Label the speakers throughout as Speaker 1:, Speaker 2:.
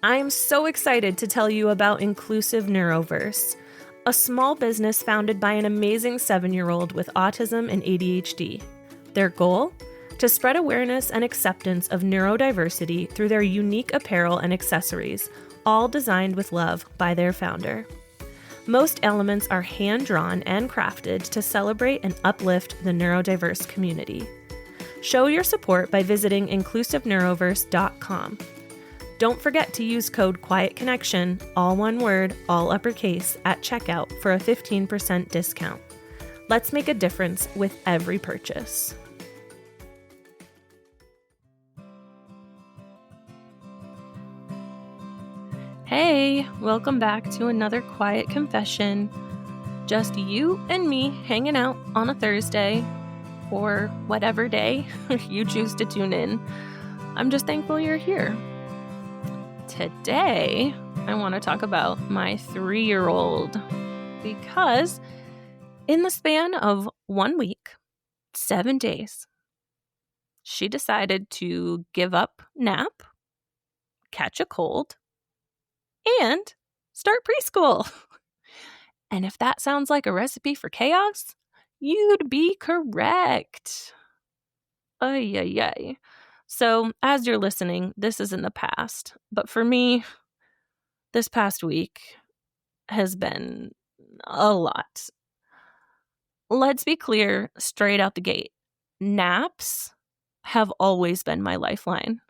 Speaker 1: I am so excited to tell you about Inclusive Neuroverse, a small business founded by an amazing 7-year-old with autism and ADHD. Their goal? To spread awareness and acceptance of neurodiversity through their unique apparel and accessories, all designed with love by their founder. Most elements are hand-drawn and crafted to celebrate and uplift the neurodiverse community. Show your support by visiting inclusiveneuroverse.com. Don't forget to use code QUIETCONNECTION, all one word, all uppercase, at checkout for a 15% discount. Let's make a difference with every purchase. Hey, welcome back to another quiet confession. Just you and me hanging out on a Thursday, or whatever day you choose to tune in. I'm just thankful you're here. Today, I want to talk about my 3-year-old because in the span of 1 week, 7 days, she decided to give up nap, catch a cold, and start preschool. And if that sounds like a recipe for chaos, you'd be correct. Ay, ay, ay. So, as you're listening, this is in the past. But for me, this past week has been a lot. Let's be clear straight out the gate. Naps have always been my lifeline.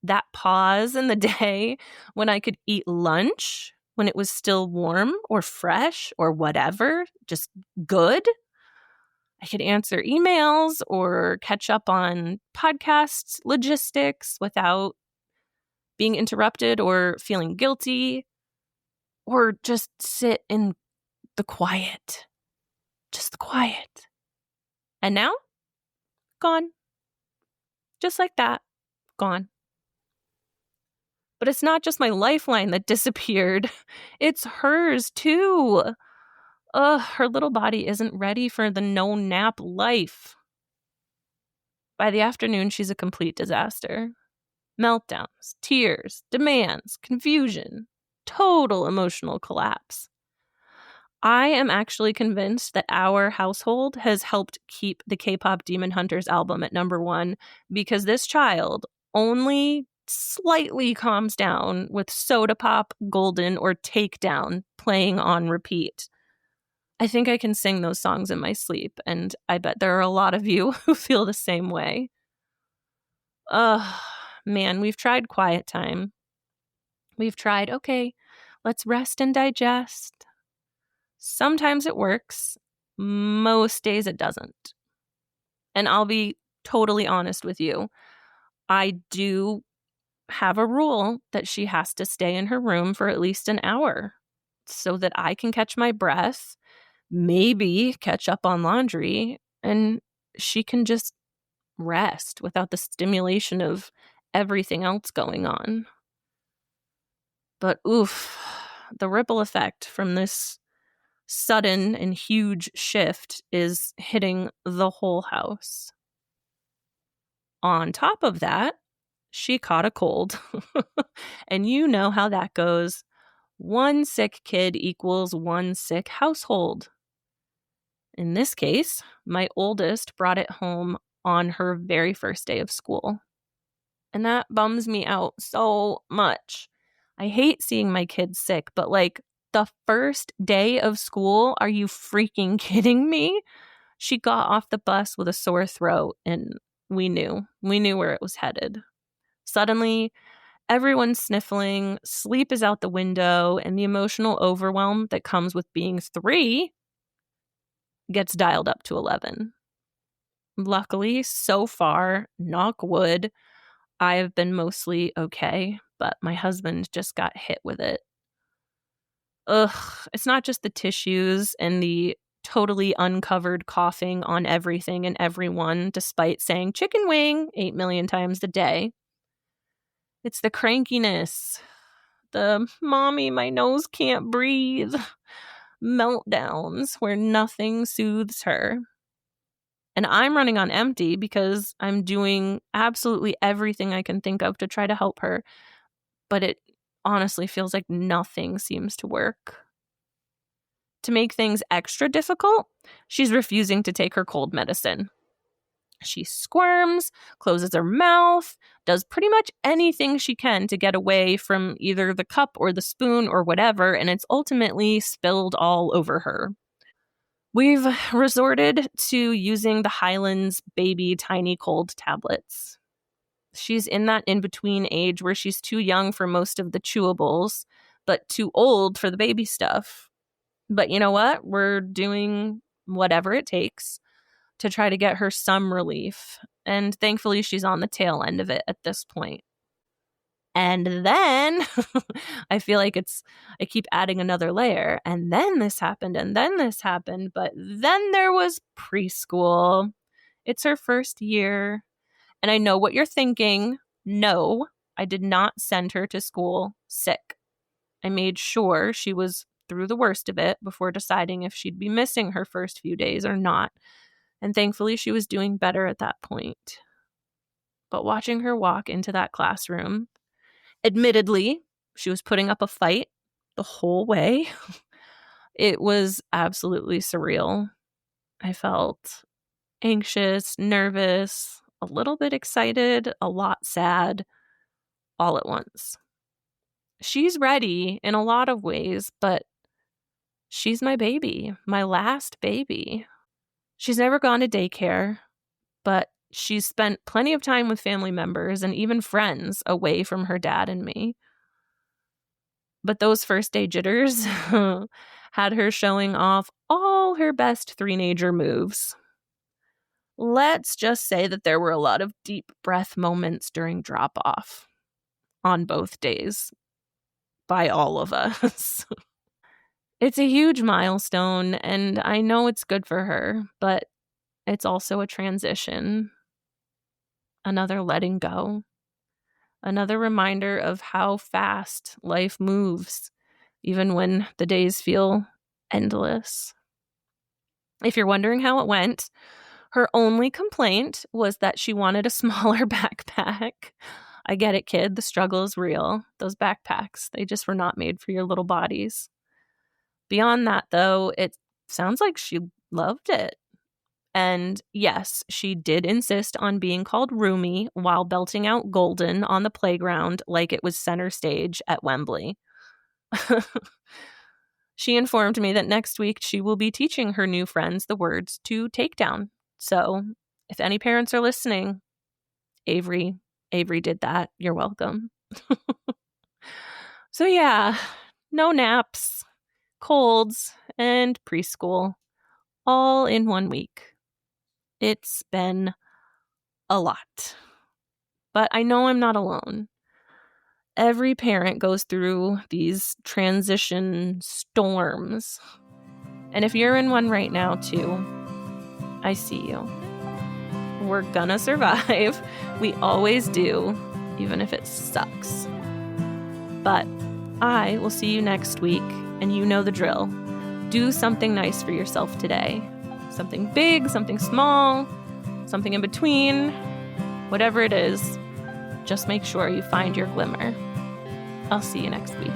Speaker 1: That pause in the day when I could eat lunch, when it was still warm or fresh or whatever, just good. I could answer emails or catch up on podcasts, logistics without being interrupted or feeling guilty, or just sit in the quiet. Just the quiet. And now, gone. Just like that, gone. But it's not just my lifeline that disappeared. It's hers too. Her little body isn't ready for the no-nap life. By the afternoon, she's a complete disaster. Meltdowns, tears, demands, confusion, total emotional collapse. I am actually convinced that our household has helped keep the K-pop Demon Hunters album at #1 because this child only slightly calms down with Soda Pop, Golden, or Takedown playing on repeat. I think I can sing those songs in my sleep, and I bet there are a lot of you who feel the same way. Man, we've tried quiet time. We've tried, okay, let's rest and digest. Sometimes it works. Most days it doesn't. And I'll be totally honest with you. I do have a rule that she has to stay in her room for at least an hour so that I can catch my breath, maybe catch up on laundry, and she can just rest without the stimulation of everything else going on. But oof, the ripple effect from this sudden and huge shift is hitting the whole house. On top of that, she caught a cold. And you know how that goes. One sick kid equals one sick household. In this case, my oldest brought it home on her very first day of school. And that bums me out so much. I hate seeing my kids sick, but like the first day of school, are you freaking kidding me? She got off the bus with a sore throat, and we knew where it was headed. Suddenly, everyone's sniffling, sleep is out the window, and the emotional overwhelm that comes with being 3 gets dialed up to 11. Luckily, so far, knock wood, I have been mostly okay, but my husband just got hit with it. It's not just the tissues and the totally uncovered coughing on everything and everyone, despite saying chicken wing 8 million times a day. It's the crankiness, the mommy, my nose can't breathe, meltdowns where nothing soothes her. And I'm running on empty because I'm doing absolutely everything I can think of to try to help her. but it honestly feels like nothing seems to work. To make things extra difficult, she's refusing to take her cold medicine. She squirms, closes her mouth, does pretty much anything she can to get away from either the cup or the spoon or whatever, and it's ultimately spilled all over her. We've resorted to using the Highlands Baby Tiny Cold tablets. She's in that in-between age where she's too young for most of the chewables, but too old for the baby stuff. But you know what? We're doing whatever it takes to try to get her some relief. And thankfully, she's on the tail end of it at this point. And then I feel like I keep adding another layer. And then this happened, and then this happened. But then there was preschool. It's her first year. And I know what you're thinking. No, I did not send her to school sick. I made sure she was through the worst of it before deciding if she'd be missing her first few days or not. And thankfully, she was doing better at that point. But watching her walk into that classroom, admittedly, she was putting up a fight the whole way. It was absolutely surreal. I felt anxious, nervous, a little bit excited, a lot sad, all at once. She's ready in a lot of ways, but she's my baby, my last baby. She's never gone to daycare, but she's spent plenty of time with family members and even friends away from her dad and me. But those first day jitters had her showing off all her best three-nager moves. Let's just say that there were a lot of deep breath moments during drop-off on both days by all of us. It's a huge milestone, and I know it's good for her, but it's also a transition. Another letting go. Another reminder of how fast life moves, even when the days feel endless. If you're wondering how it went, her only complaint was that she wanted a smaller backpack. I get it, kid. The struggle is real. Those backpacks, they just were not made for your little bodies. Beyond that, though, it sounds like she loved it. And yes, she did insist on being called Roomy while belting out Golden on the playground like it was center stage at Wembley. She informed me that next week she will be teaching her new friends the words to Takedown. So if any parents are listening, Avery did that. You're welcome. So yeah, no naps, colds, and preschool all in 1 week. It's been a lot. But I know I'm not alone. Every parent goes through these transition storms. And if you're in one right now too, I see you. We're gonna survive. We always do, even if it sucks. But I will see you next week, and you know the drill. Do something nice for yourself today. Something big, something small, something in between, whatever it is, just make sure you find your glimmer. I'll see you next week.